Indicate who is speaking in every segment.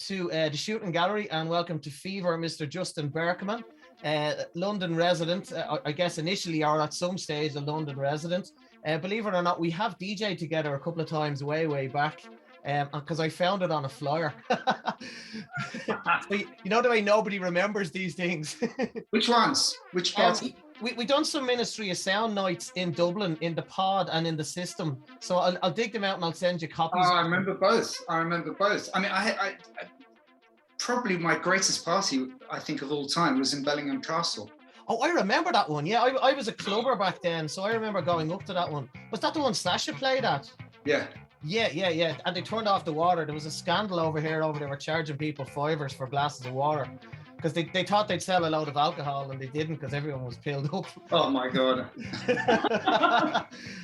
Speaker 1: to the Shooting Gallery, and welcome to PHEVER, Mr. Justin Berkmann, London resident. I guess initially, or at some stage, a London resident. Believe it or not, we have DJed together a couple of times way back, because I found it on a flyer. So, you know the way nobody remembers these things.
Speaker 2: Which ones? Which party?
Speaker 1: We done some Ministry of Sound nights in Dublin, in the pod and in the system. So I'll dig them out and I'll send you copies.
Speaker 2: Oh, I remember both. I mean, I probably my greatest party, I think, of all time was in Bellingham Castle.
Speaker 1: Oh, I remember that one. Yeah, I was a clubber back then, so I remember going up to that one. Was that the one Sasha played at?
Speaker 2: Yeah.
Speaker 1: Yeah. And they turned off the water. There was a scandal over there. They were charging people fivers for glasses of water, because they thought they'd sell a load of alcohol, and they didn't, because everyone was pilled up.
Speaker 2: Oh my God.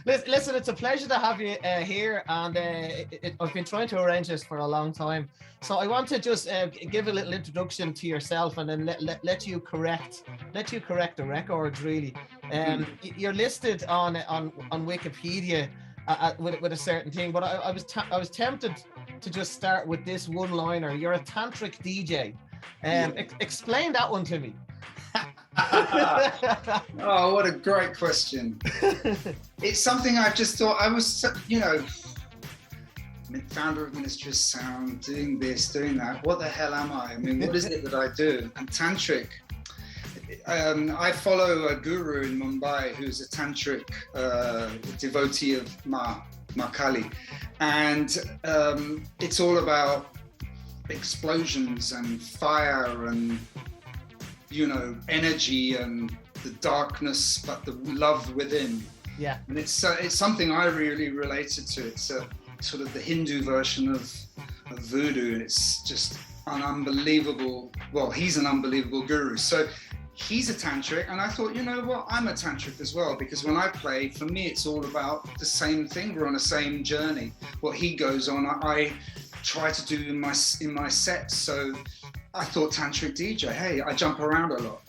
Speaker 1: Listen, it's a pleasure to have you here, and I've been trying to arrange this for a long time. So I want to just give a little introduction to yourself, and then let you correct the records, really. You're listed on Wikipedia with a certain thing, but I was tempted to just start with this one-liner. You're a tantric DJ. Explain that one to me.
Speaker 2: Oh, what a great question. It's something I've just thought. I was, founder of Ministry of Sound, doing this, doing that. What the hell am I? I mean, what is it that I do? And tantric. I follow a guru in Mumbai who's a tantric devotee of Ma Kali, and it's all about explosions and fire and energy and the darkness, but the love within.
Speaker 1: Yeah.
Speaker 2: And it's something I really related to. It's a sort of the Hindu version of voodoo, and it's just an unbelievable. Well, he's an unbelievable guru. So he's a tantric, and I thought, you know what, I'm a tantric as well, because when I play, for me, it's all about the same thing. We're on the same journey. What he goes on, I try to do in my sets. So I thought tantric DJ. Hey, I jump around a lot.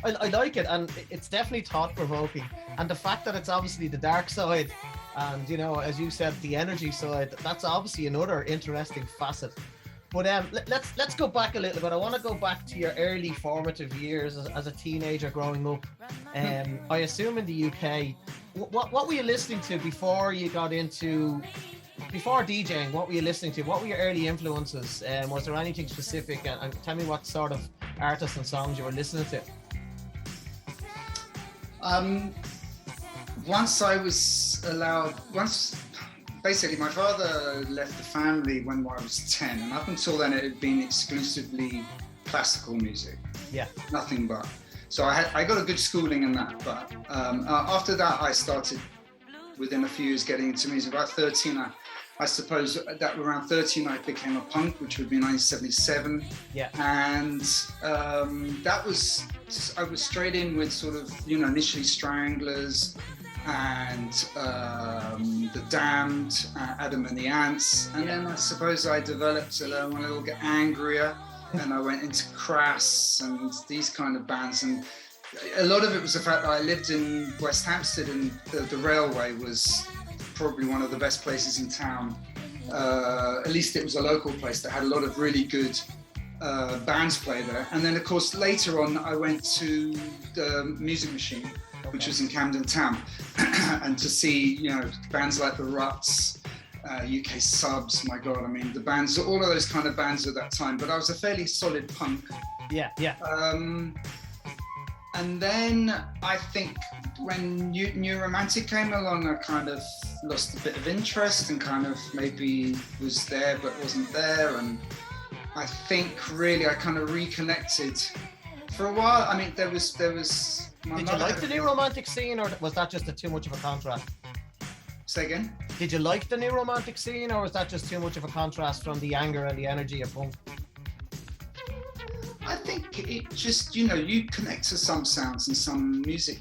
Speaker 1: I like it, and it's definitely thought-provoking. And the fact that it's obviously the dark side, and as you said, the energy side, that's obviously another interesting facet. But let's go back a little bit. I want to go back to your early formative years as a teenager growing up. I assume in the UK. What were you listening to before you got into? Before DJing, what were you listening to? What were your early influences? Was there anything specific? And tell me what sort of artists and songs you were listening to.
Speaker 2: Basically, my father left the family when I was 10, and up until then it had been exclusively classical music.
Speaker 1: Yeah. Nothing
Speaker 2: but. So I got a good schooling in that, but after that I started, within a few years, getting into music. About 13, I suppose that around 13 I became a punk, which would be 1977.
Speaker 1: Yeah. And
Speaker 2: I was straight in with sort of, initially Stranglers and The Damned, Adam and the Ants. And then I suppose I developed a little bit angrier, and I went into Crass and these kind of bands. And a lot of it was the fact that I lived in West Hampstead, and the railway was probably one of the best places in town. At least it was a local place that had a lot of really good bands play there. And then, of course, later on, I went to the Music Machine, which was in Camden Town, and to see, bands like The Ruts, UK Subs, my God, I mean, the bands, all of those kind of bands at that time. But I was a fairly solid punk.
Speaker 1: Yeah.
Speaker 2: And then I think when New Romantic came along, I kind of lost a bit of interest and kind of maybe was there but wasn't there. And I think really I kind of reconnected for a while. I mean, there was. Did
Speaker 1: you like the New Romantic scene, or was that just too much of a contrast?
Speaker 2: Say again?
Speaker 1: Did you like the New Romantic scene, or was that just too much of a contrast from the anger and the energy of punk?
Speaker 2: I think it just, you connect to some sounds and some music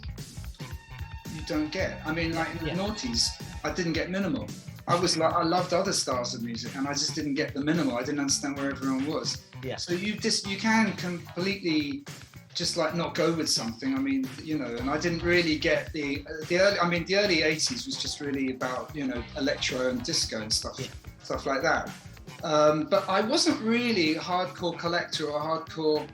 Speaker 2: you don't get. I mean, like in the noughties, I didn't get minimal. I loved other styles of music, and I just didn't get the minimal. I didn't understand where everyone was.
Speaker 1: Yeah.
Speaker 2: So you can completely just like not go with something. I mean, and I didn't really get the early 80s was just really about, electro and disco and stuff like that. But I wasn't really a hardcore collector or a hardcore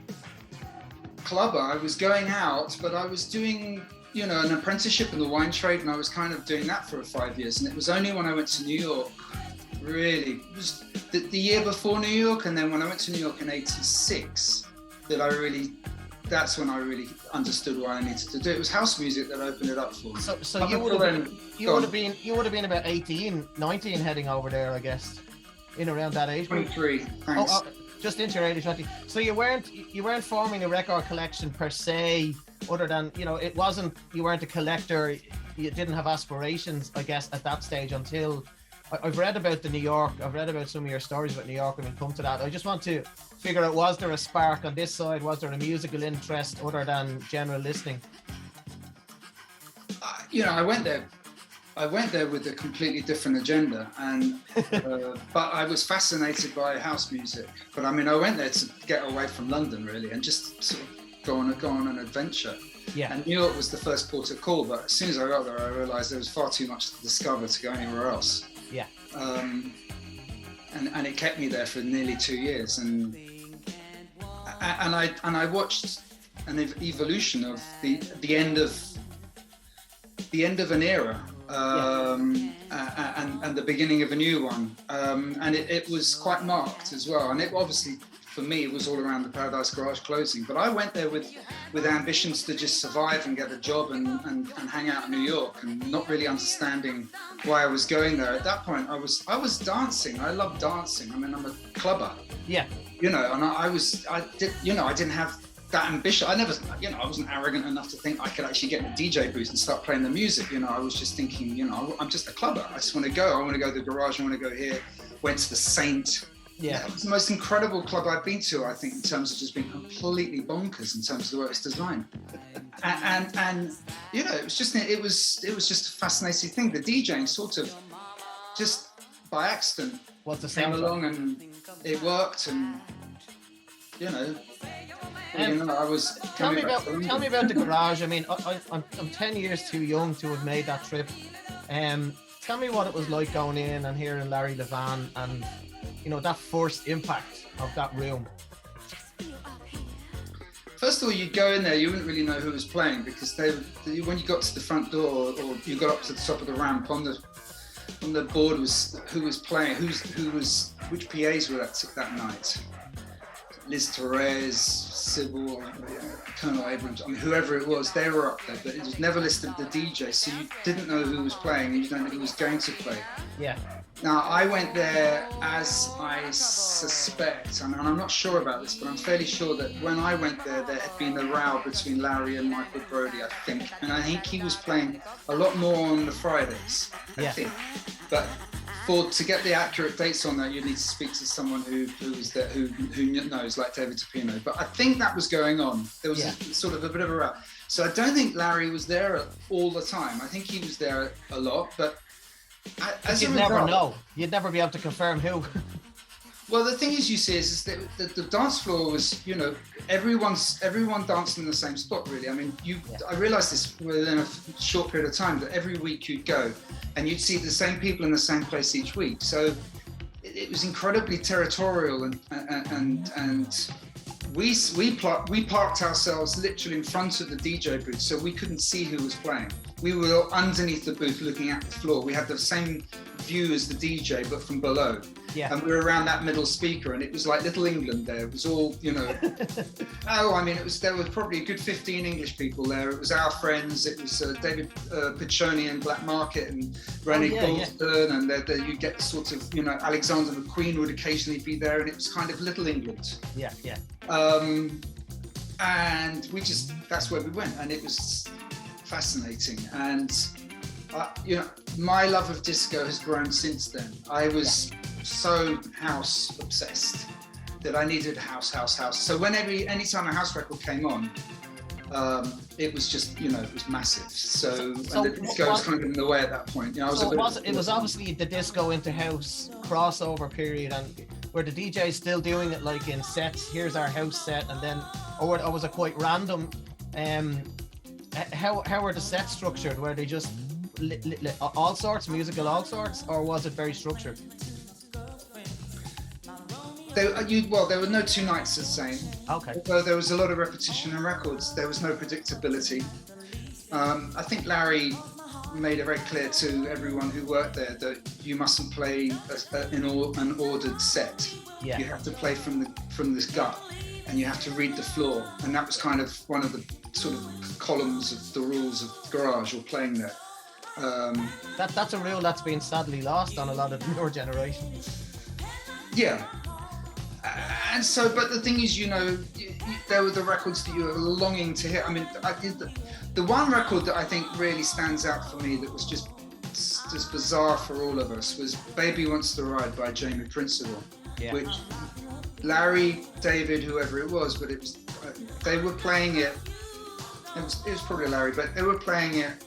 Speaker 2: clubber. I was going out, but I was doing, you know, an apprenticeship in the wine trade, and I was kind of doing that for 5 years. And it was only when I went to New York, really, it was the year before New York, and then when I went to New York in '86, that's when I really understood what I needed to do. It was house music that opened it up for me.
Speaker 1: So you would have been about 18, 19 heading over there, I guess, in around that age.
Speaker 2: 23. Thanks.
Speaker 1: Just into your early 20s. So you weren't forming a record collection per se, other than, you know, you weren't a collector. You didn't have aspirations, I guess, at that stage until I've read about New York. I've read about some of your stories about New York, and we'll come to that. I just want to figure out, was there a spark on this side? Was there a musical interest other than general listening?
Speaker 2: You know, I went there with a completely different agenda, and but I was fascinated by house music. But I mean, I went there to get away from London, really, and just sort of go on an adventure.
Speaker 1: Yeah.
Speaker 2: And New York was the first port of call, but as soon as I got there, I realised there was far too much to discover to go anywhere else.
Speaker 1: Yeah.
Speaker 2: And it kept me there for nearly 2 years, and I watched an evolution of the end of an era, and the beginning of a new one, and it was quite marked as well. And it obviously, for me, it was all around the Paradise Garage closing. But I went there with ambitions to just survive and get a job and hang out in New York, and not really understanding why I was going there. At that point, I was dancing. I love dancing. I mean, I'm a clubber.
Speaker 1: Yeah.
Speaker 2: You know, and I didn't have that ambition. I wasn't arrogant enough to think I could actually get in a DJ booth and start playing the music. You know, I was just thinking, you know, I'm just a clubber. I just want to go. I want to go to the garage. I want to go here. Went to the Saint.
Speaker 1: Yeah.
Speaker 2: It was the most incredible club I've been to, I think, in terms of just being completely bonkers in terms of the way it was designed. and you know, it was just a fascinating thing. The DJing sort of just by accident came along, and it worked, and you know.
Speaker 1: Tell me about the garage. I mean, I'm 10 years too young to have made that trip. Tell me what it was like going in and hearing Larry Levan, and you know, that first impact of that room.
Speaker 2: First of all, you go in there, you wouldn't really know who was playing, because when you got to the front door, or you got up to the top of the ramp, on the board was who was playing, which PAs were that night. Liz Torres, Sybil, Colonel Abrams, I mean, whoever it was, they were up there, but it was never listed the DJ, so you didn't know who was playing, and you don't know who was going to play.
Speaker 1: Yeah.
Speaker 2: Now, I went there, as I suspect, and I'm not sure about this, but I'm fairly sure that when I went there had been a row between Larry and Michael Brody, I think. And I think he was playing a lot more on the Fridays, I think. But to get the accurate dates on that, you need to speak to someone who was there, who knows, like David Tapino. But I think that was going on. There was sort of a bit of a row. So I don't think Larry was there all the time. I think he was there a lot, but
Speaker 1: you'd never know. You'd never be able to confirm who.
Speaker 2: Well, the thing is, you see, is that the dance floor was, you know, everyone dancing in the same spot, really. I mean, I realised this within a short period of time, that every week you'd go and you'd see the same people in the same place each week. So it was incredibly territorial, and we parked ourselves literally in front of the DJ booth, so we couldn't see who was playing. We were underneath the booth looking at the floor. We had the same view as the DJ, but from below.
Speaker 1: Yeah.
Speaker 2: And we were around that middle speaker, and it was like Little England there. It was all, you know. There were probably a good 15 English people there. It was our friends. It was David Piccioni and Black Market and Rennie Goldstone, and you get sort of, you know, Alexander McQueen would occasionally be there, and it was kind of Little England.
Speaker 1: Yeah, yeah.
Speaker 2: And that's where we went, and it was fascinating. And you know, my love of disco has grown since then. I was so house obsessed that I needed house. So anytime a house record came on, it was just, you know, it was massive. So the disco was kind of in the way at that point. You know,
Speaker 1: it was obviously the disco into house crossover period, and were the DJs still doing it like in sets? Here's our house set, and then, or was it quite random? How were the sets structured? Were they just all sorts, musical all sorts, or was it very structured?
Speaker 2: There were no two nights the same.
Speaker 1: Okay.
Speaker 2: Although there was a lot of repetition in records, there was no predictability. I think Larry made it very clear to everyone who worked there that you mustn't play an ordered set.
Speaker 1: Yeah.
Speaker 2: You have to play from this gut, and you have to read the floor. And that was kind of one of the sort of columns of the rules of garage or playing there.
Speaker 1: That's a rule that's been sadly lost on a lot of the newer generations.
Speaker 2: Yeah. And so, but the thing is, there were the records that you were longing to hear. I mean, I did the one record that I think really stands out for me that was just bizarre for all of us was "Baby Wants to Ride" by Jamie Principle, which Larry, David, whoever it was, but it was they were playing it. It was probably Larry, but they were playing it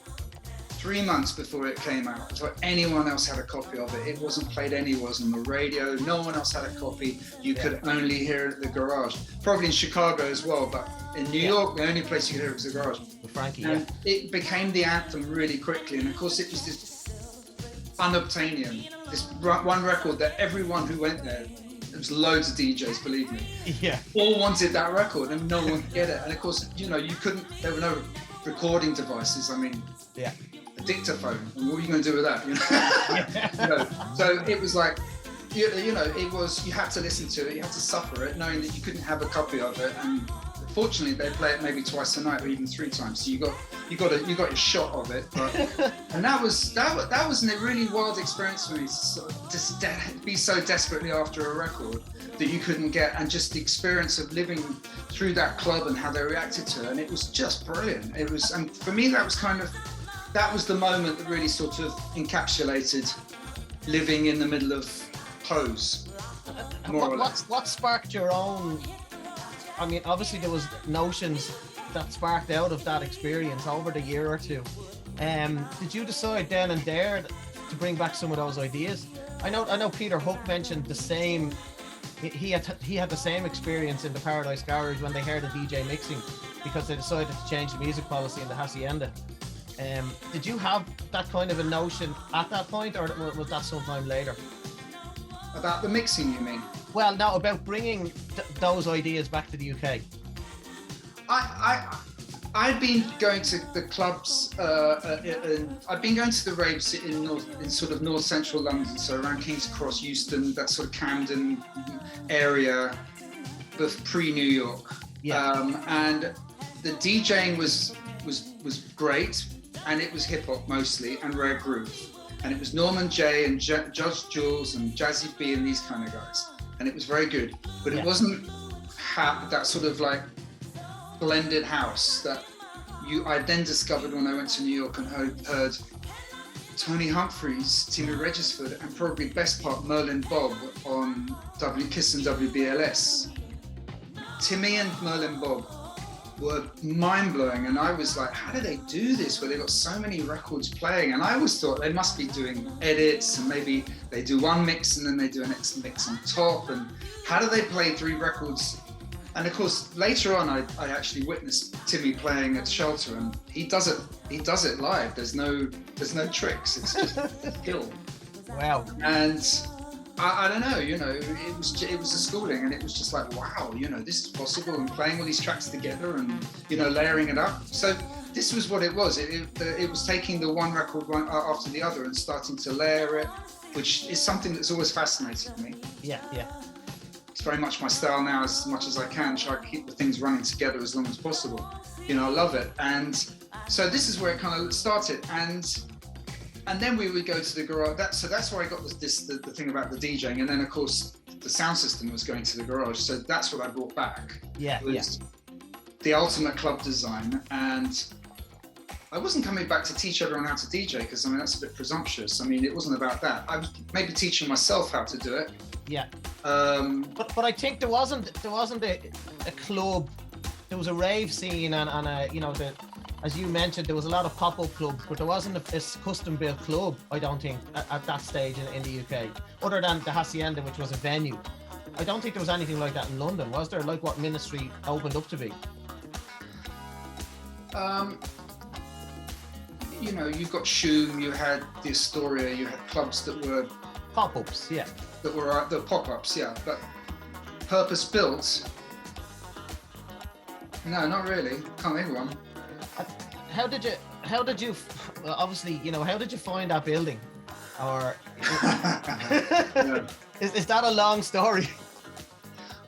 Speaker 2: 3 months before it came out, before anyone else had a copy of it. It wasn't played anywhere, on the radio, no one else had a copy. You could only hear it at the garage. Probably in Chicago as well, but in New York, the only place you could hear it was the garage.
Speaker 1: Frankie,
Speaker 2: and it became the anthem really quickly, and of course it was this unobtainium, this one record that everyone who went there, there was loads of DJs, believe me, all wanted that record and no one could get it. And of course, you couldn't, there were no recording devices. I mean, a dictaphone, and what are you going to do with that? So it was like, it was, you had to listen to it, you had to suffer it, knowing that you couldn't have a copy of it. And fortunately, they play it maybe twice a night or even 3 times, so you got your shot of it. But, and that was a really wild experience for me, just be so desperately after a record that you couldn't get, and just the experience of living through that club and how they reacted to it, and it was just brilliant. It was, and for me, that was the moment that really sort of encapsulated living in the middle of Pose, more or less.
Speaker 1: What sparked your own? I mean, obviously there was notions that sparked out of that experience over the year or two. Did you decide then and there to bring back some of those ideas? I know Peter Hook mentioned the same. He had the same experience in the Paradise Garage when they heard a DJ mixing, because they decided to change the music policy in the Hacienda. Did you have that kind of a notion at that point, or was that sometime later?
Speaker 2: About the mixing, you mean?
Speaker 1: Well, no, about bringing those ideas back to the UK.
Speaker 2: I'd been going to the clubs. I'd been going to the raves in sort of north central London, so around King's Cross, Euston, that sort of Camden area, but pre-New York. And the DJing was great, and it was hip hop mostly and rare groove, and it was Norman J and Judge Jules and Jazzy B and these kind of guys, and it was very good, but it wasn't that sort of like blended house that I then discovered when I went to New York and heard Tony Humphries, Timmy Regisford, and probably best part Merlin Bob on Kiss and WBLS. Timmy and Merlin Bob were mind-blowing, and I was like, how do they do this where they've got so many records playing? And I always thought they must be doing edits, and maybe they do one mix and then they do an extra mix on top, and how do they play 3 records? And of course, later on, I actually witnessed Timmy playing at Shelter, and he does it live. There's no tricks. It's just skill. Wow. And I don't know, it was a schooling, and it was just like, wow, this is possible, and playing all these tracks together and, layering it up. So this was what it was. It was taking the one record one after the other and starting to layer it, which is something that's always fascinated me. Yeah. It's very much my style now, as much as I can, try to keep the things running together as long as possible. I love it. And so this is where it kind of started. And then we would go to the garage. So that's where I got the thing about the DJing. And then, of course, the sound system was going to the garage. So that's what I brought back. The ultimate club design. And I wasn't coming back to teach everyone how to DJ, because, that's a bit presumptuous. It wasn't about that. I was maybe teaching myself how to do it. Yeah. But I think there wasn't a club. There was a rave scene and as you mentioned, there was a lot of pop-up clubs, but there wasn't a custom-built club, I don't think, at that stage in the UK, other than the Hacienda, which was a venue. I don't think there was anything like that in London, was there? Like what Ministry opened up to be? You've got Shoom, you had the Astoria, you had clubs that were... Pop-ups, yeah. That were the pop-ups, yeah. But purpose built. No, not really. Can't think of one.
Speaker 1: How did you obviously, you know, how did you find that building? Or
Speaker 2: Yeah.
Speaker 1: is that a long story?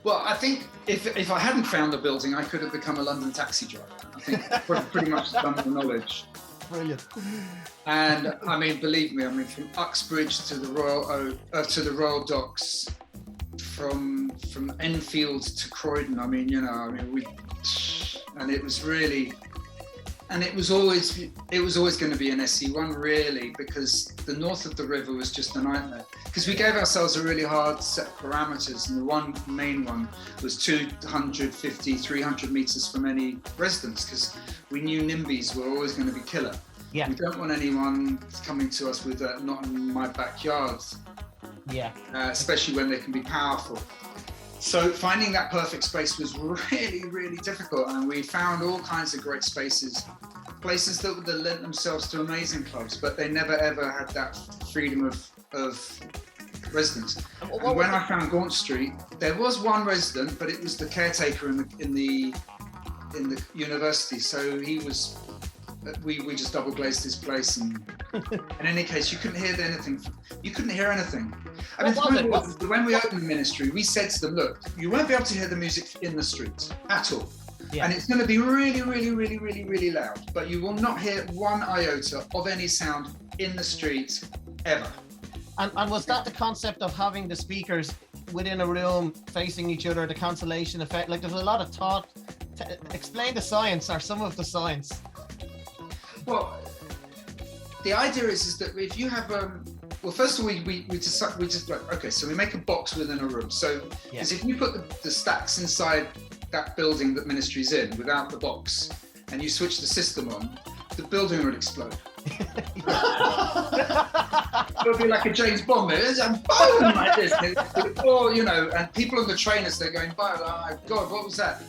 Speaker 2: Well, I think if I hadn't found the building, I could have become a London taxi driver. I think pretty much done the knowledge.
Speaker 1: Brilliant.
Speaker 2: And I mean, believe me, I mean, from Uxbridge to the Royal Docks, from Enfield to Croydon. I mean, you know, and it was really, and it was always going to be an SE1 really, because the north of the river was just a nightmare. Because we gave ourselves a really hard set of parameters, and the one main one was 250, 300 meters from any residence, because we knew NIMBYs were always going to be killer.
Speaker 1: Yeah.
Speaker 2: We don't want anyone coming to us with not in my backyard.
Speaker 1: Yeah.
Speaker 2: Especially when they can be powerful. So finding that perfect space was really, really difficult, and we found all kinds of great spaces that lent themselves to amazing clubs, but they never ever had that freedom of residence. And when I found Gaunt Street, there was one resident, but it was the caretaker in the university. So he was. We just double glazed his place, and in any case, you couldn't hear anything. You couldn't hear anything. I mean, the point was, when we opened the ministry, we said to them, "Look, you won't be able to hear the music in the streets at all, and it's going to be really, really, really, really, really loud. But you will not hear one iota of any sound in the street ever."
Speaker 1: And was that the concept of having the speakers within a room facing each other, the cancellation effect? Like, there's a lot of thought. Explain the science, or some of the science.
Speaker 2: Well, the idea is that if you have well, first of all, we just like, okay, so we make a box within a room. So because if you put the stacks inside that building that ministry's in without the box, and you switch the system on, the building would explode. It'll be like a James Bond movie, and boom, like this. Or, you know, and people on the trainers, they're going, "Oh my God, what was that?"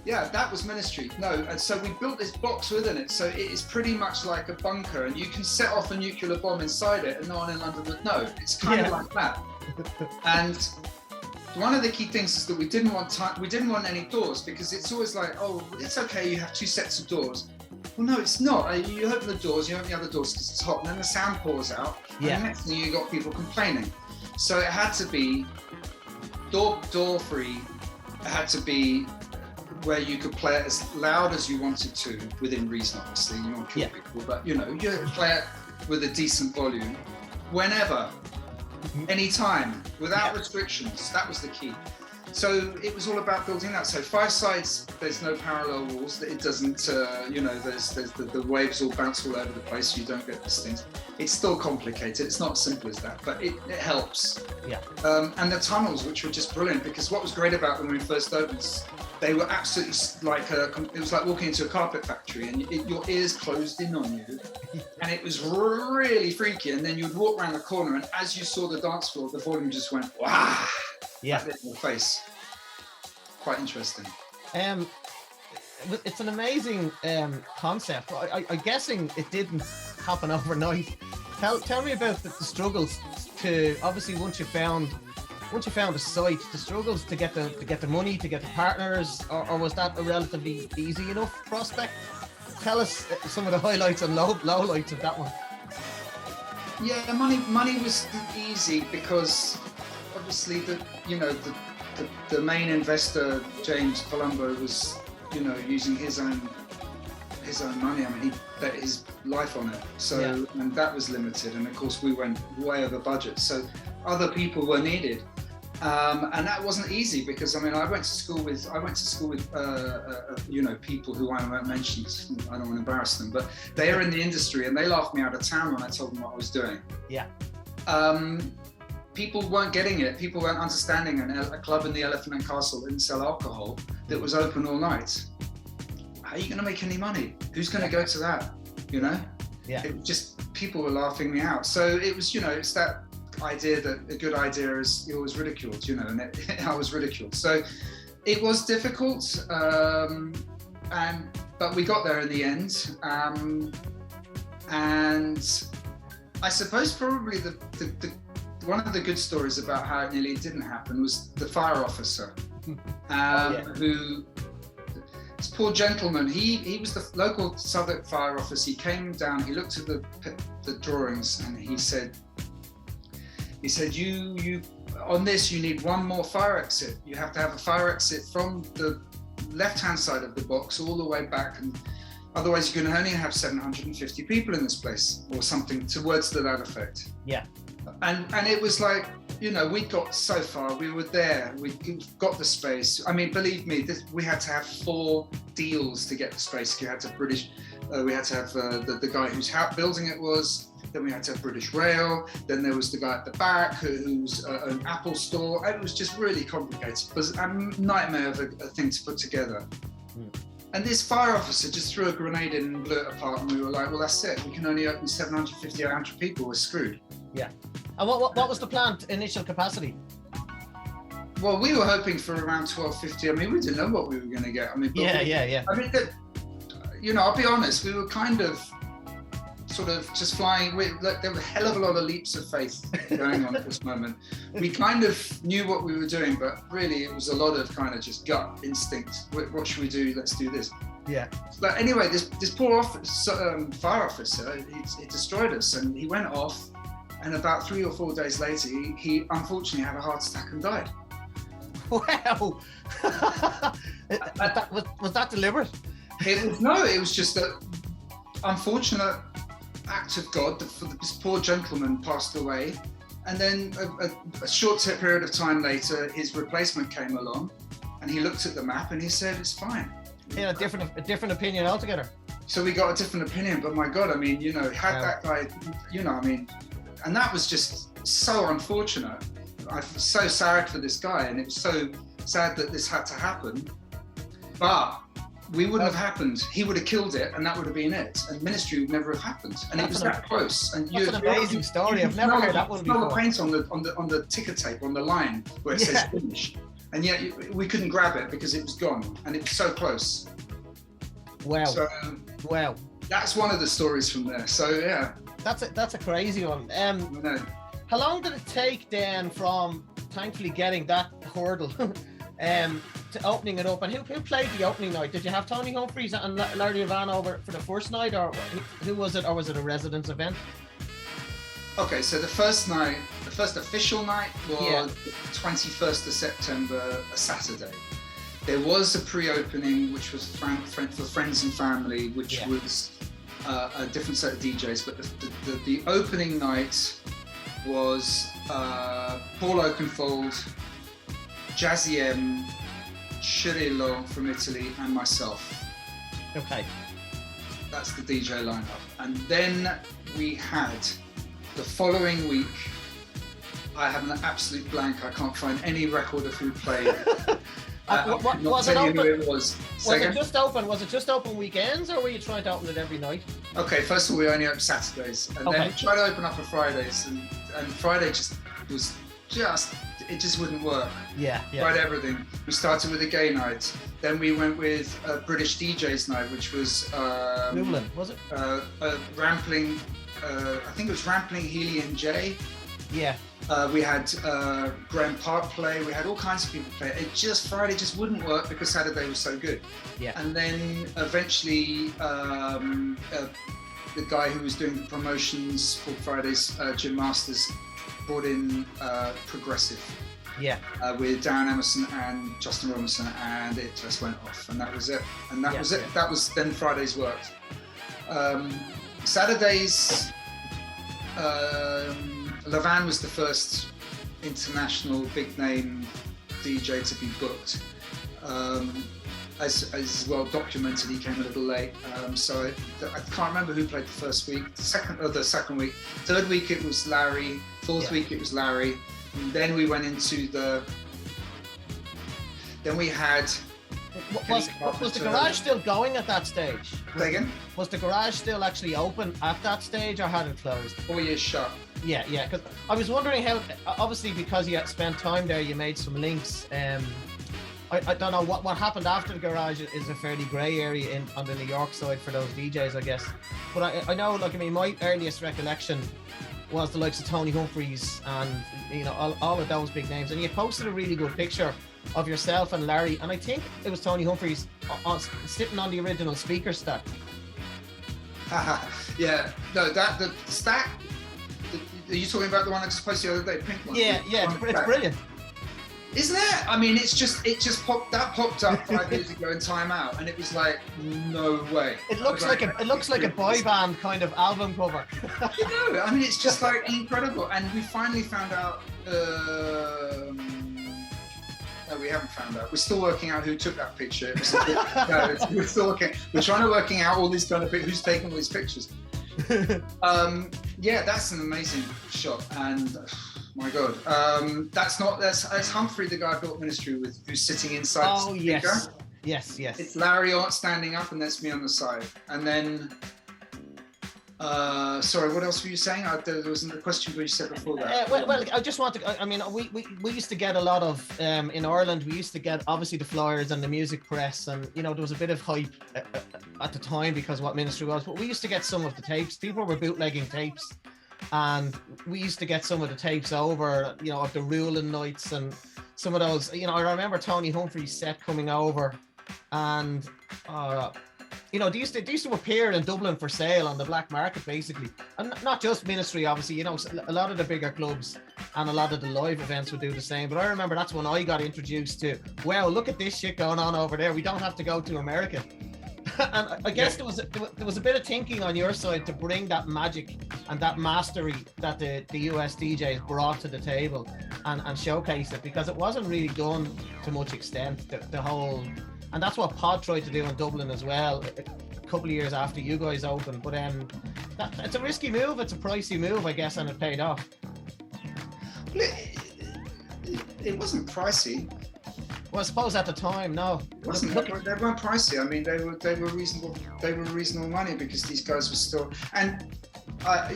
Speaker 2: Yeah, that was ministry. No, and so we built this box within it. So it is pretty much like a bunker, and you can set off a nuclear bomb inside it, and no one in London would know. It's kind of like that. And one of the key things is that we didn't want any doors, because it's always like, oh, it's okay, you have two sets of doors. Well, no, it's not. You open the doors, you open the other doors because it's hot, and then the sound pours out. And the next thing you got people complaining. So it had to be door free. It had to be where you could play it as loud as you wanted to, within reason, obviously. You don't want to kill people, but you know, you play it with a decent volume, whenever, anytime, without restrictions. That was the key. So it was all about building that. So 5 sides, there's no parallel walls. It doesn't, you know, there's the waves all bounce all over the place. So you don't get these things. It's still complicated. It's not as simple as that, but it helps. Yeah. And the tunnels, which were just brilliant, because what was great about them when we first opened, they were absolutely like it was like walking into a carpet factory, and your ears closed in on you, and it was really freaky. And then you'd walk around the corner, and as you saw the dance floor, the volume just went wow. Yeah, like in your face. Quite interesting.
Speaker 1: It's an amazing concept. I'm guessing it didn't happen overnight. Tell me about the struggles to, obviously, once you found a site, the struggles to get the money, to get the partners, or was that a relatively easy enough prospect? Tell us some of the highlights and lowlights of that one.
Speaker 2: Yeah, money was easy, because obviously the main investor, James Colombo, was, you know, using his own money. I mean, he bet his life on it. So and that was limited, and of course we went way over budget. So other people were needed, and that wasn't easy, because I mean I went to school with you know, people who I won't mention. I don't want to embarrass them, but they are in the industry, and they laughed me out of town when I told them what I was doing. Yeah. People weren't getting it. People weren't understanding. And a club in the Elephant and Castle didn't sell alcohol that was open all night. How are you going to make any money? Who's going to go to that? You know? Yeah. It just, people were laughing me out. So it was, you know, it's that idea that a good idea is always ridiculed, you know, and I was ridiculed. So it was difficult, but we got there in the end. And I suppose probably the one of the good stories about how it nearly didn't happen was the fire officer. who, this poor gentleman, he was the local Southwark fire officer. He came down, he looked at the drawings, and he said, you on this, you need one more fire exit. You have to have a fire exit from the left-hand side of the box all the way back, and otherwise you can only have 750 people in this place, or something towards that effect.
Speaker 1: Yeah.
Speaker 2: And it was like, you know, we got so far, we were there, we got the space. I mean, believe me, we had to have 4 deals to get the space. We had to have the guy whose building it was, then we had to have British Rail, then there was the guy at the back who's an Apple store. It was just really complicated. It was a nightmare of a thing to put together. And this fire officer just threw a grenade in and blew it apart, and we were like, well, that's it. We can only open 750, 800 people. We're screwed.
Speaker 1: Yeah. And what was the planned initial capacity?
Speaker 2: Well, we were hoping for around 1250. I mean, we didn't know what we were going to get. I mean,
Speaker 1: yeah.
Speaker 2: I mean, you know, I'll be honest. We were kind of sort of just flying. There were a hell of a lot of leaps of faith going on at this moment. We kind of knew what we were doing, but really it was a lot of kind of just gut instinct. What should we do? Let's do this.
Speaker 1: Yeah.
Speaker 2: But anyway, this poor fire officer, he destroyed us, and he went off. And about 3 or 4 days later, he unfortunately had a heart attack and died.
Speaker 1: Wow. was that deliberate?
Speaker 2: It was just an unfortunate act of God that this poor gentleman passed away. And then a short period of time later, his replacement came along, and he looked at the map and he said, it's fine.
Speaker 1: Yeah, a different opinion altogether.
Speaker 2: So we got a different opinion, but my God, I mean, you know, that guy, you know, I mean, and that was just so unfortunate. I feel so sad for this guy, and it was so sad that this had to happen. But we wouldn't have happened. He would have killed it, and that would have been it. And ministry would never have happened. And it was that close. And
Speaker 1: that's an amazing story. I've never heard that one before.
Speaker 2: Smell the paint on the ticker tape on the line where it says finish, and yet we couldn't grab it because it was gone, and it was so close.
Speaker 1: Wow.
Speaker 2: So,
Speaker 1: wow.
Speaker 2: That's one of the stories from there. So yeah.
Speaker 1: That's a crazy one. How long did it take then from thankfully getting that hurdle to opening it up? And who played the opening night? Did you have Tony Humphries and Larry Van over for the first night, or who was it, or was it a residence event?
Speaker 2: Okay, so the first official night was the 21st of September, a Saturday. There was a pre-opening, which was for friends and family, which was a different set of DJs, but the opening night was Paul Oakenfold, Jazzy M, Cirillo from Italy, and myself.
Speaker 1: Okay.
Speaker 2: That's the DJ lineup. And then we had the following week, I have an absolute blank. I can't find any record of who played.
Speaker 1: Was it open?
Speaker 2: Who it was.
Speaker 1: Was it just open weekends, or were you trying to open it every night?
Speaker 2: Okay, first of all, we only open Saturdays, and then we tried to open up for Fridays, and Friday it just wouldn't work.
Speaker 1: Yeah.
Speaker 2: Tried everything. We started with a gay night, then we went with a British DJs night, which was
Speaker 1: Lublin, was it?
Speaker 2: Rampling. I think it was Rampling, Healy, and Jay.
Speaker 1: Yeah.
Speaker 2: We had Graham Park play. We had all kinds of people play. Friday just wouldn't work because Saturday was so good.
Speaker 1: Yeah.
Speaker 2: And then eventually, the guy who was doing the promotions for Fridays, Jim Masters, brought in Progressive.
Speaker 1: Yeah.
Speaker 2: With Darren Emerson and Justin Robinson, and it just went off. And that was it. And that was it. Yeah. That was then Fridays worked. Saturdays. Levan was the first international big name DJ to be booked. As well documented, he came a little late. So I can't remember who played the first week. The second week. Third week it was Larry. Fourth week it was Larry. And then we went into then we had...
Speaker 1: Was the garage still going at that stage?
Speaker 2: Say again?
Speaker 1: Was the garage still actually open at that stage, or had it closed?
Speaker 2: 4 years shut.
Speaker 1: Yeah, because I was wondering how, obviously because you had spent time there, you made some links. I don't know what happened after the garage is a fairly grey area on the New York side for those DJs, I guess. But I know, my earliest recollection was the likes of Tony Humphries and all of those big names. And you posted a really good picture of yourself and Larry, and I think it was Tony Humphries sitting on the original speaker stack.
Speaker 2: Yeah, no, the stack. Are you talking about the one I just posted the other day, pink one?
Speaker 1: Yeah, it's brilliant.
Speaker 2: Isn't it? I mean, it just popped up 5 years ago in Time Out, and it was like, no way.
Speaker 1: It looks like a boy band kind of album cover.
Speaker 2: You know, I mean, it's just like incredible. And we finally found out. No, we haven't found out. We're still working out who took that picture. We're still looking. We're trying to working out all these kind of who's taking all these pictures. Yeah, that's an amazing shot, and my God, that's Humphrey, the guy I built Ministry with, who's sitting inside the speaker.
Speaker 1: Yes.
Speaker 2: It's Larry standing up, and that's me on the side. And then, sorry, what else were you saying? There wasn't a question you said before that.
Speaker 1: Well, I just want to. I mean, we used to get a lot of in Ireland. We used to get obviously the flyers and the music press, and you know there was a bit of hype at the time because of what Ministry was. But we used to get some of the tapes. People were bootlegging tapes, and we used to get some of the tapes over, you know, of the ruling nights and some of those. You know, I remember Tony Humphries' set coming over, and you know, they used to appear in Dublin for sale on the black market, basically, and not just Ministry, obviously. You know, a lot of the bigger clubs and a lot of the live events would do the same. But I remember that's when I got introduced to, wow, look at this shit going on over there. We don't have to go to America. And I guess there was a bit of thinking on your side to bring that magic and that mastery that the US DJs brought to the table and showcase it, because it wasn't really done to much extent. The whole, and that's what Pod tried to do in Dublin as well, a couple of years after you guys opened. But it's a risky move, it's a pricey move, I guess, and it paid off.
Speaker 2: It wasn't pricey.
Speaker 1: Well, I suppose at the time, no.
Speaker 2: They weren't pricey. I mean, they were reasonable. They were reasonable money because these guys were still. And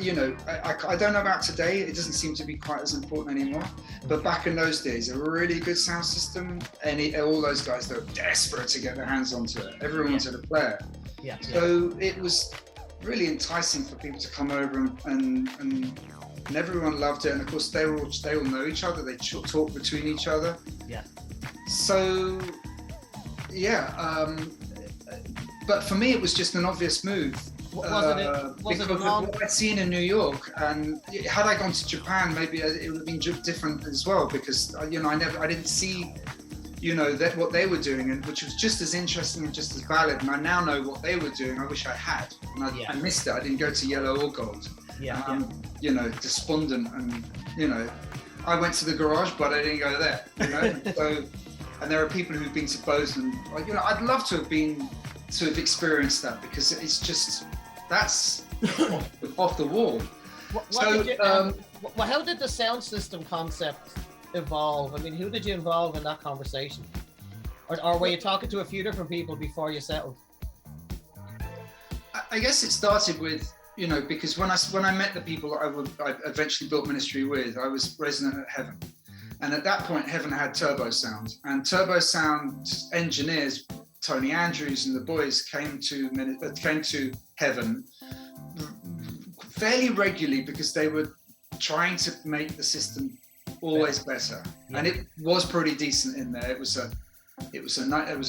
Speaker 2: you know, I don't know about today. It doesn't seem to be quite as important anymore. But back in those days, a really good sound system, and all those guys, they were desperate to get their hands onto it. Everyone wanted to play it.
Speaker 1: Yeah.
Speaker 2: So it was really enticing for people to come over and everyone loved it. And of course, they all know each other. They talk between each other.
Speaker 1: Yeah.
Speaker 2: So, yeah, but for me it was just an obvious move.
Speaker 1: Was it
Speaker 2: of what I'd seen in New York, and had I gone to Japan, maybe it would have been different as well, because you know I didn't see, you know, that what they were doing, and which was just as interesting and just as valid. And I now know what they were doing. I wish I had, and I missed it. I didn't go to Yellow or Gold. You know, despondent, and you know, I went to the Garage, but I didn't go there. You know, so. And there are people who've been to both, and you know, I'd love to have experienced that, because it's just that's off the wall.
Speaker 1: How did the sound system concept evolve? I mean, who did you involve in that conversation, or were you talking to a few different people before you settled?
Speaker 2: I guess it started with, you know, because when I met the people I eventually built Ministry with, I was resident at Heaven. And at that point, Heaven had Turbo Sound, and Turbo Sound engineers, Tony Andrews and the boys, came to Heaven fairly regularly, because they were trying to make the system always better, and it was pretty decent in there. It was a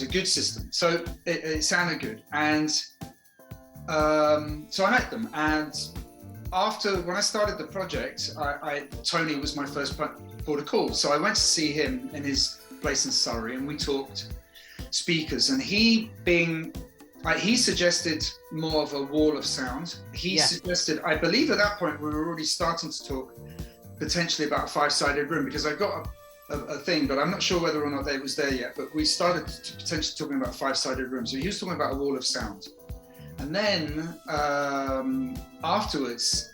Speaker 2: good system, so it sounded good, and so I met them, and when I started the project, Tony was my first port of call. So I went to see him in his place in Surrey, and we talked speakers, and he suggested more of a wall of sound. He suggested, I believe at that point we were already starting to talk potentially about a 5-sided room, because I got a thing, but I'm not sure whether or not it was there yet, but we started to potentially talking about 5-sided rooms. So he was talking about a wall of sound. And then afterwards,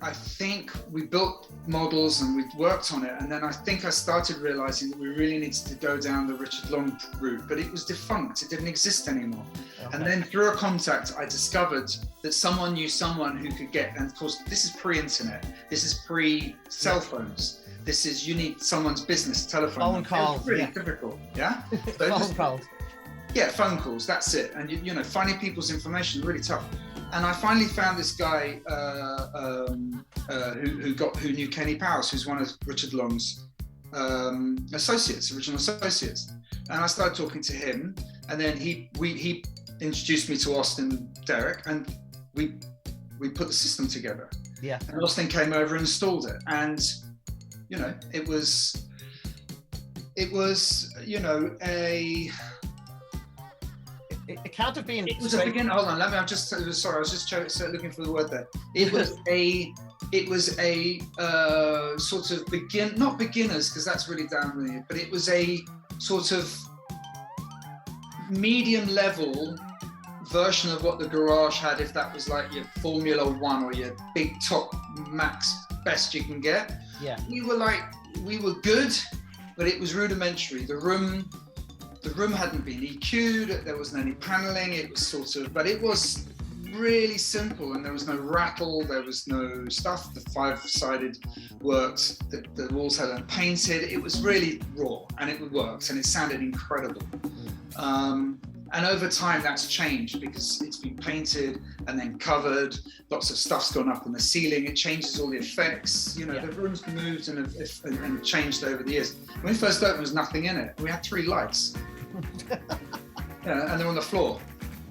Speaker 2: I think we built models and we worked on it, and then I think I started realizing that we really needed to go down the Richard Long route, but it was defunct, it didn't exist anymore. Okay. And then through a contact, I discovered that someone knew someone who could get, and of course this is pre-internet, this is pre-cell phones, this is, you need someone's business telephone.
Speaker 1: Phone calls.
Speaker 2: Really difficult, yeah?
Speaker 1: Phone calls.
Speaker 2: Yeah, phone calls, that's it. And you know, finding people's information, really tough. And I finally found this guy who knew Kenny Powers, who's one of Richard Long's associates, original associates. And I started talking to him, and then he introduced me to Austin and Derek, and we put the system together.
Speaker 1: Yeah.
Speaker 2: And Austin came over and installed it, and you know, it was you know
Speaker 1: it can't have been.
Speaker 2: It was a beginning. Hold on, I was just looking for the word there. It was a sort of not beginners, because that's really down with it, but it was a sort of medium level version of what the garage had, if that was like your Formula One or your big top max best you can get.
Speaker 1: Yeah.
Speaker 2: We were good, but it was rudimentary. The room hadn't been EQ'd, there wasn't any paneling, it was sort of, but it was really simple, and there was no rattle, there was no stuff. The 5-sided worked, the walls hadn't painted. It was really raw, and it worked, and it sounded incredible. And over time that's changed, because it's been painted and then covered, lots of stuff's gone up in the ceiling, it changes all the effects, you know. Yeah. The room's moved and changed over the years. When we first opened, there was nothing in it. We had 3 lights. Yeah, and they're on the floor.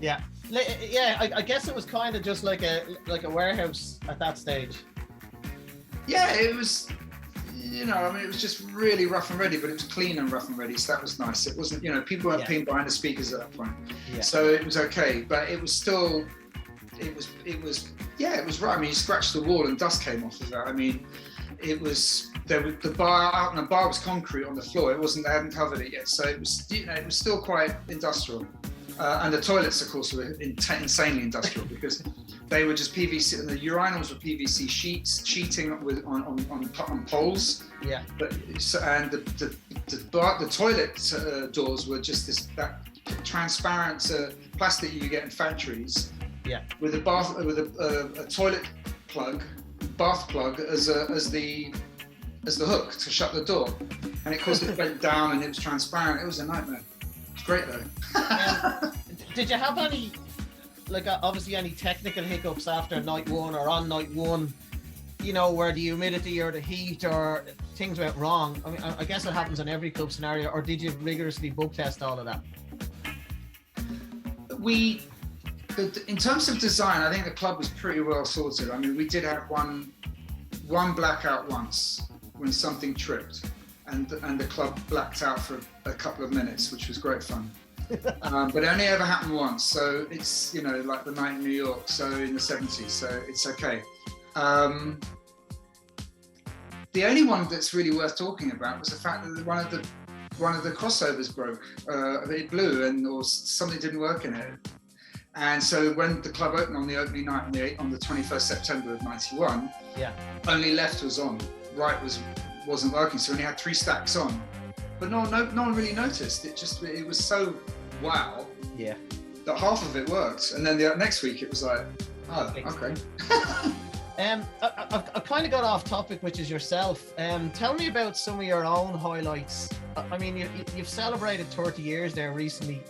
Speaker 1: Yeah. Yeah, I guess it was kind of just like a warehouse at that stage.
Speaker 2: Yeah, it was, you know, I mean, it was just really rough and ready, but it was clean and rough and ready, so that was nice. It wasn't, you know, people weren't peeing behind the speakers at that point. Yeah. So it was okay, but it was still, it was right. I mean, you scratched the wall and dust came off of that. I mean, it was, the bar was concrete on the floor. It wasn't, they hadn't covered it yet. So it was, you know, it was still quite industrial. And the toilets, of course, were insanely industrial, because they were just PVC, and the urinals were PVC sheeting on poles. Yeah. And the toilet doors were just that transparent plastic you get in factories. Yeah. With a toilet plug, bath plug as the hook to shut the door, and it caused it to bend down, and it was transparent. It was a nightmare. It's great though.
Speaker 1: Did you have any, obviously any technical hiccups after night one or on night one, you know, where the humidity or the heat or things went wrong? I mean, I guess it happens in every club scenario, or did you rigorously bug test all of that?
Speaker 2: In terms of design, I think the club was pretty well sorted. I mean, we did have one blackout once when something tripped, and the club blacked out for a couple of minutes, which was great fun. But it only ever happened once, so it's, you know, like the night in New York, so in the 70s, so it's okay. The only one that's really worth talking about was the fact that one of the crossovers broke. It blew, or something didn't work in it. And so when the club opened on the opening night on the 21st September of '91, yeah, only left was on, right wasn't working, so we only had 3 stacks on. But no one really noticed. It was so wow. Yeah. That half of it worked, and then the next week it was like, oh, okay.
Speaker 1: I've kind of got off topic, which is yourself. Tell me about some of your own highlights. I mean, you've celebrated 30 years there recently.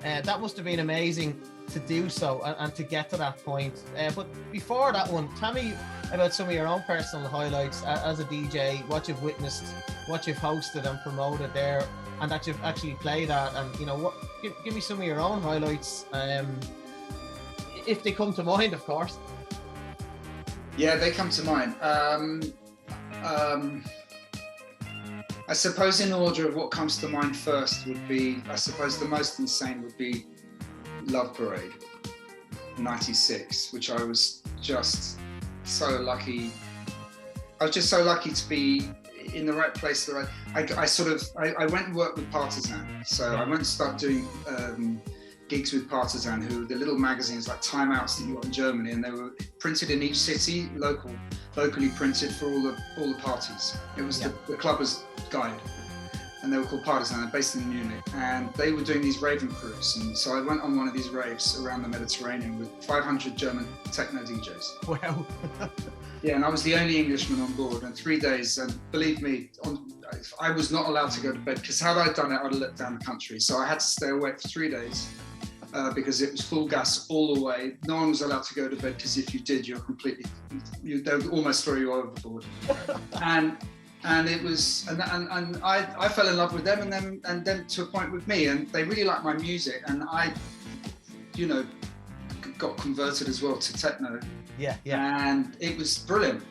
Speaker 1: That must have been amazing to do so and to get to that point. But before that one, tell me about some of your own personal highlights as a DJ, what you've witnessed, what you've hosted and promoted there, and that you've actually played at, and you know, give me some of your own highlights, if they come to mind, of course.
Speaker 2: Yeah, they come to mind. I suppose in order of what comes to mind first would be, I suppose the most insane would be Love Parade, 96, which I was just so lucky. I was just so lucky to be in the right place. That I went and worked with Partisan. So I went and started doing gigs with Partisan, who were the little magazines like Time Outs that you got in Germany, and they were printed in each city, locally printed for all the parties. It was the clubbers guide, and they were called Partisan. They're based in Munich, and they were doing these raving crews. And so I went on one of these raves around the Mediterranean with 500 German techno DJs.
Speaker 1: Wow.
Speaker 2: Yeah, and I was the only Englishman on board, and 3 days, and believe me, I was not allowed to go to bed, because had I done it, I'd have let down the country. So I had to stay awake for 3 days because it was full gas all the way. No one was allowed to go to bed, because if you did, they would almost throw you overboard. And And it was, and I fell in love with them, and then to a point with me, and they really liked my music, and I, you know, got converted as well to techno.
Speaker 1: Yeah.
Speaker 2: And it was brilliant.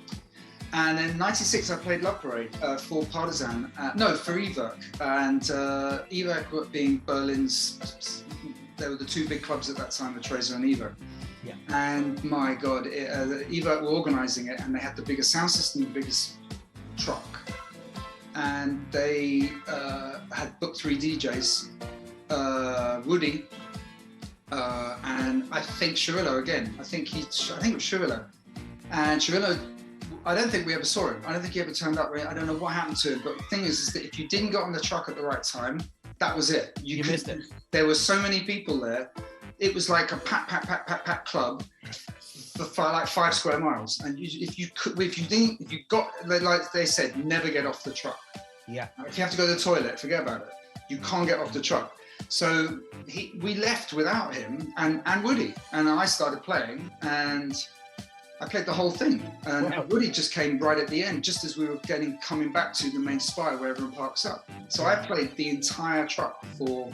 Speaker 2: And in '96, I played Love Parade for Partisan, for EVERK, and EVERK being Berlin's. They were the two big clubs at that time, the Tracer and EVERK.
Speaker 1: Yeah.
Speaker 2: And my God, EVERK were organising it, and they had the biggest sound system, the biggest truck, and they had booked 3 DJs, Woody, and I think Shirillo again. I think it was Shirillo, and Shirillo. I don't think we ever saw him. I don't think he ever turned up. I don't know what happened to him. But the thing is that if you didn't get on the truck at the right time, that was it. You
Speaker 1: missed it.
Speaker 2: There were so many people there. It was like a pack club for like 5 square miles. And if you got, like they said, never get off the truck.
Speaker 1: Yeah.
Speaker 2: If you have to go to the toilet, forget about it. You can't get off the truck. So we left without him and Woody, and I started playing, and I played the whole thing, and
Speaker 1: wow.
Speaker 2: Woody just came right at the end, just as we were coming back to the main spire where everyone parks up. So I played the entire truck for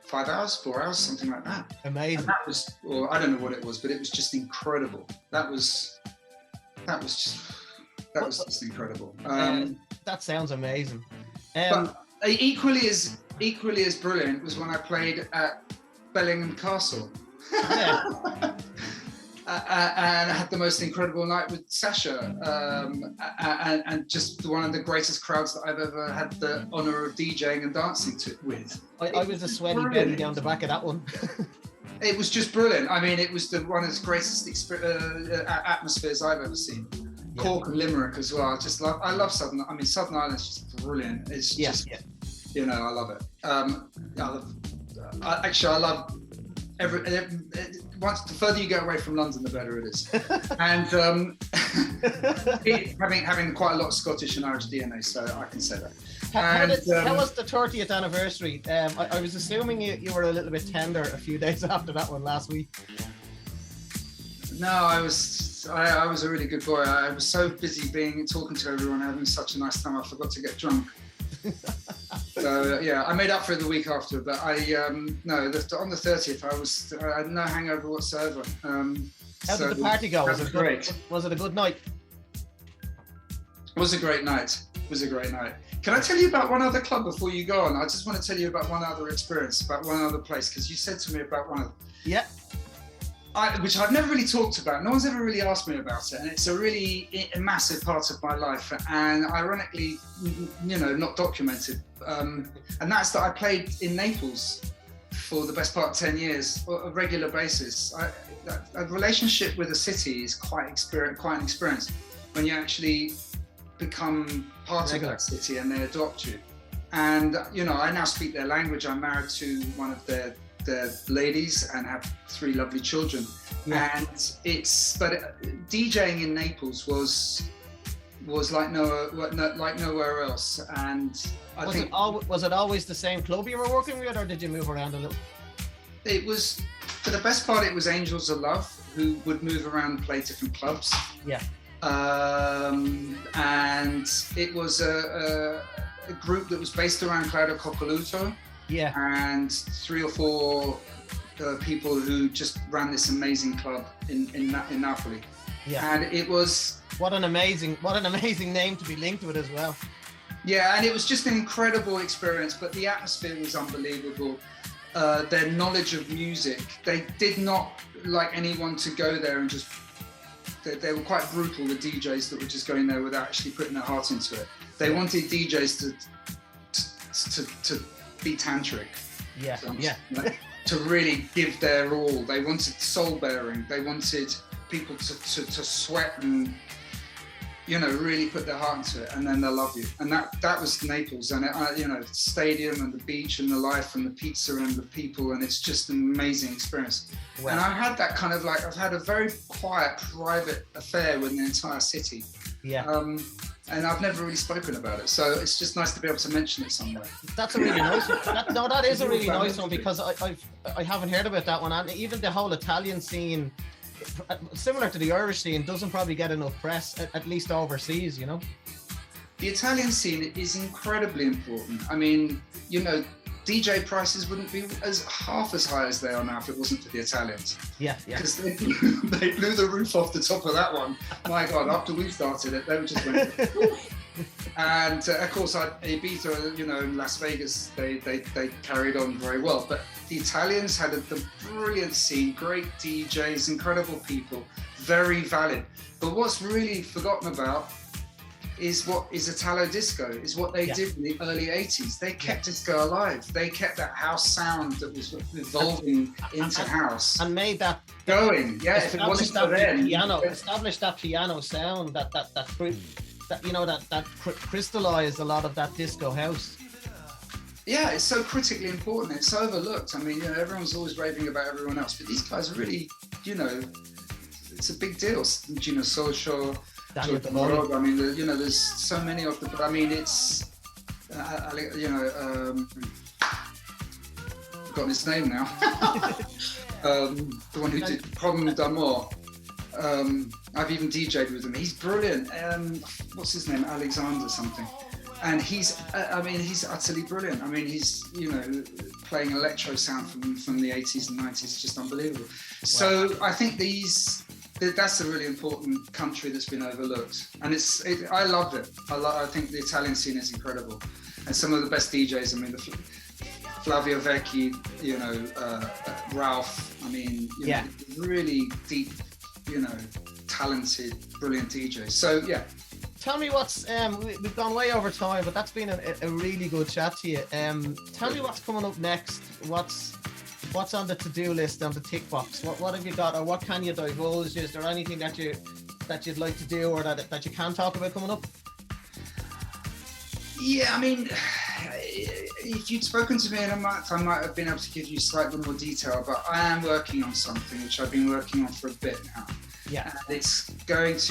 Speaker 2: 4 hours, something like that.
Speaker 1: Amazing.
Speaker 2: And that was, well, I don't know what it was, but it was just incredible. That was just incredible.
Speaker 1: That sounds amazing.
Speaker 2: But equally as brilliant was when I played at Bellingham Castle.
Speaker 1: Yeah.
Speaker 2: And I had the most incredible night with Sasha, and just one of the greatest crowds that I've ever had the honour of DJing and dancing with.
Speaker 1: I was a sweaty belly down the back of that one.
Speaker 2: It was just brilliant. I mean, it was one of the greatest atmospheres I've ever seen. Yeah. Cork and Limerick as well. I love Southern. I mean, Southern Ireland's just brilliant. It's just, you know, I love it. I love once the further you go away from London, the better it is. And having quite a lot of Scottish and Irish DNA, so I can say that.
Speaker 1: How was the 30th anniversary? I was assuming you were a little bit tender a few days after that one last week.
Speaker 2: No, I was a really good boy. I was so busy talking to everyone, having such a nice time, I forgot to get drunk. So yeah, I made up for it the week after, but on the 30th, I had no hangover whatsoever.
Speaker 1: How did the party go?
Speaker 2: Was it great?
Speaker 1: Was it a good night?
Speaker 2: It was a great night. Can I tell you about one other club before you go on? I just want to tell you about one other experience, about one other place, because you said to me about one of them.
Speaker 1: Yeah.
Speaker 2: Which I've never really talked about. No one's ever really asked me about it, and it's a massive part of my life, and ironically, you know, not documented. And that's that I played in Naples for the best part of 10 years, on a regular basis. A relationship with a city is quite an experience when you actually become part of that city and they adopt you. And you know, I now speak their language. I'm married to one of their ladies and have 3 lovely children. Yeah. And DJing in Naples was like nowhere else. And
Speaker 1: was it always the same club you were working with, or did you move around a little?
Speaker 2: It was, for the best part, it was Angels of Love, who would move around and play different clubs.
Speaker 1: Yeah.
Speaker 2: And it was a group that was based around Claudio Coccoluto.
Speaker 1: Yeah.
Speaker 2: And 3 or 4 people who just ran this amazing club in Napoli.
Speaker 1: Yeah.
Speaker 2: And it was
Speaker 1: what an amazing name to be linked with as well.
Speaker 2: Yeah, and it was just an incredible experience, but the atmosphere was unbelievable. Their knowledge of music, they did not like anyone to go there and just they were quite brutal, the DJs that were just going there without actually putting their heart into it. They wanted DJs to be tantric.
Speaker 1: Yeah,
Speaker 2: to really give their all. They wanted soul bearing. They wanted people to sweat and, you know, really put their heart into it, and then they'll love you. And that was Naples, and you know, the stadium and the beach and the life and the pizza and the people, and it's just an amazing experience. Wow. And I had that kind of like, I've had a very quiet, private affair with the entire city.
Speaker 1: Yeah.
Speaker 2: And I've never really spoken about it, so it's just nice to be able to mention it somewhere.
Speaker 1: That's a really nice one. That is a really nice one, because I haven't heard about that one, and even the whole Italian scene, similar to the Irish scene, doesn't probably get enough press, at least overseas, you know.
Speaker 2: the Italian scene is incredibly important. I mean, you know, DJ prices wouldn't be half as high as they are now if it wasn't for the Italians.
Speaker 1: Yeah.
Speaker 2: Because they blew the roof off the top of that one. My God, after we started it, they were just went. And of course, Ibiza, you know, in Las Vegas, they carried on very well. But the Italians had the brilliant scene, great DJs, incredible people, very valid. But what's really forgotten about is what is Italo disco, is what they did in the early 80s. They kept disco alive. They kept that house sound that was evolving into house.
Speaker 1: And made that
Speaker 2: going. Yeah, if it wasn't for them.
Speaker 1: Established that piano sound, that you know, that crystallized a lot of that disco house.
Speaker 2: Yeah, it's so critically important. It's so overlooked. I mean, you know, everyone's always raving about everyone else, but these guys are really, you know, it's a big deal. Gino Socio, I mean, you know, there's so many of them. But I mean, it's, you know, I've forgotten his name now. The one who did Problem d'Amour. I've even DJ'd with him. He's brilliant. What's his name? Alexander something. And he's, I mean, he's utterly brilliant. I mean, he's, you know, playing electro sound from the 80s and 90s. It's just unbelievable. Wow. So I think that's a really important country that's been overlooked. And I love it. I think the Italian scene is incredible. And some of the best DJs, I mean, Flavio Vecchi, you know, Ralph, I mean, you know, really deep, you know, talented, brilliant DJs. So, yeah.
Speaker 1: Tell me what's, we've gone way over time, but that's been a really good chat to you. Tell me what's coming up next. What's on the to-do list, on the tick box? What have you got, or what can you divulge? Is there anything that you'd like to do, or that you can talk about coming up?
Speaker 2: Yeah, I mean, if you'd spoken to me in a month, I might have been able to give you slightly more detail, but I am working on something which I've been working on for a bit now.
Speaker 1: Yeah.
Speaker 2: And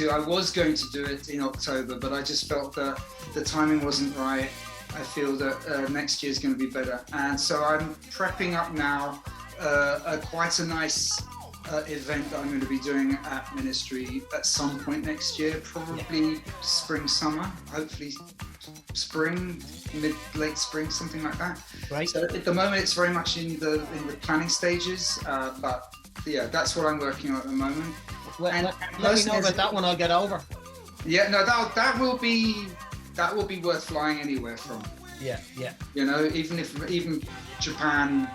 Speaker 2: I was going to do it in October, but I just felt that the timing wasn't right. I feel that next year is going to be better. And so I'm prepping up now quite a nice event that I'm going to be doing at Ministry at some point next year, probably spring, summer, hopefully spring, late spring, something like that.
Speaker 1: Right.
Speaker 2: So at the moment, it's very much in the planning stages, but yeah, that's what I'm working on at the moment.
Speaker 1: Well, let me know about that one. I'll get over.
Speaker 2: Yeah, no, that will be worth flying anywhere from.
Speaker 1: Yeah.
Speaker 2: You know, even Japan,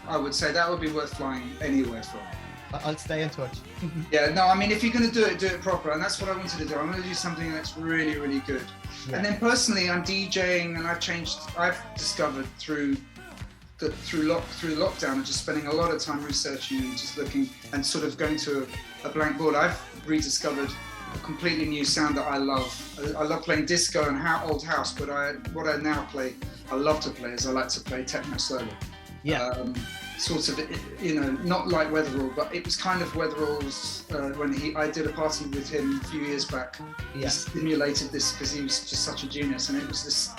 Speaker 2: I would say that would be worth flying anywhere from.
Speaker 1: I'll stay in touch.
Speaker 2: Yeah, no, I mean, if you're going to do it proper, and that's what I wanted to do. I'm going to do something that's really, really good. Yeah. And then personally, I'm DJing, and I've discovered through lockdown and just spending a lot of time researching and just looking and sort of going to a blank board, I've rediscovered a completely new sound that I love. I love playing disco and old house, but what I now play, I love to play, is I like to play techno solo.
Speaker 1: Yeah.
Speaker 2: Sort of, you know, not like Weatherall, but it was kind of Weatherall's when I did a party with him a few years back.
Speaker 1: Yeah.
Speaker 2: He stimulated this because he was just such a genius, and it was this.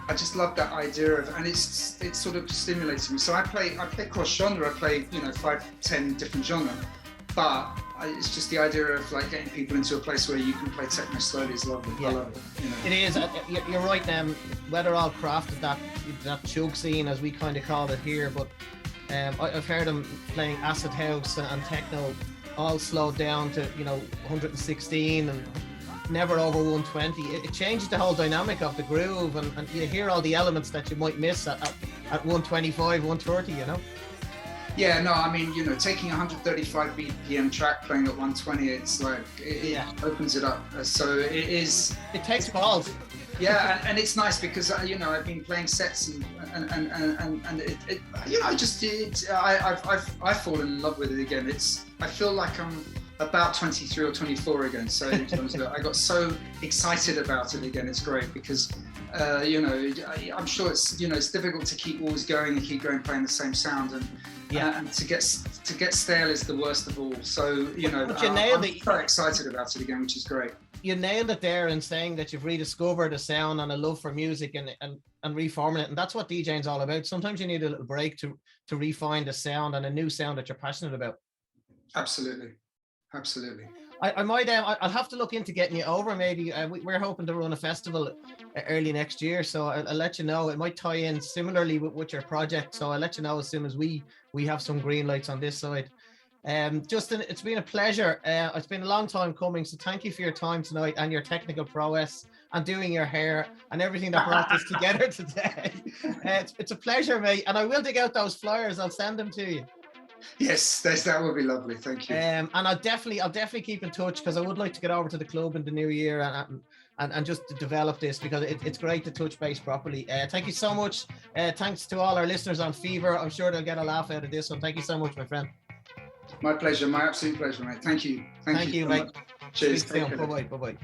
Speaker 2: I just love that idea of, and it's sort of stimulated me. So I play cross genre. I play, you know, 5-10 different genre, but it's just the idea of like getting people into a place where you can play techno slowly is lovely.
Speaker 1: Yeah.
Speaker 2: I love it. You know.
Speaker 1: It is. You're right. Weatherall crafted that chug scene, as we kind of call it here, but I've heard him playing acid house and techno, all slowed down to, you know, 116 and never over 120. It changes the whole dynamic of the groove, and you hear all the elements that you might miss at 125, 130, you know?
Speaker 2: Yeah, no, I mean, you know, taking 135 BPM track, playing at 120, it's like, it opens it up. So it is... It
Speaker 1: takes balls.
Speaker 2: Yeah, and it's nice because, you know, I've been playing sets and it you know, I've fallen in love with it again. I feel like I'm about 23 or 24 again. So in terms of, I got so excited about it again. It's great because, you know, I'm sure it's, you know, it's difficult to keep always going and keep going playing the same sound, and to get stale is the worst of all. So, you know, I'm so excited about it again, which is great.
Speaker 1: You nailed it there in saying that you've rediscovered a sound and a love for music and reforming it. And that's what DJing's all about. Sometimes you need a little break to refine the sound and a new sound that you're passionate about.
Speaker 2: Absolutely.
Speaker 1: I might. I'll have to look into getting you over. Maybe we're hoping to run a festival early next year, so I'll let you know. It might tie in similarly with your project, so I'll let you know as soon as we have some green lights on this side. Justin, it's been a pleasure. It's been a long time coming, so thank you for your time tonight and your technical prowess and doing your hair and everything that brought this together today. It's a pleasure, mate. And I will dig out those flyers. I'll send them to you.
Speaker 2: Yes, that would be lovely. Thank you.
Speaker 1: And I'll definitely keep in touch, because I would like to get over to the club in the new year and just to develop this, because it's great to touch base properly. Thank you so much. Thanks to all our listeners on PHEVER. I'm sure they'll get a laugh out of this one. Thank you so much, my friend.
Speaker 2: My pleasure. My absolute pleasure, mate. Thank you.
Speaker 1: Thank you, mate.
Speaker 2: Cheers.
Speaker 1: Bye-bye.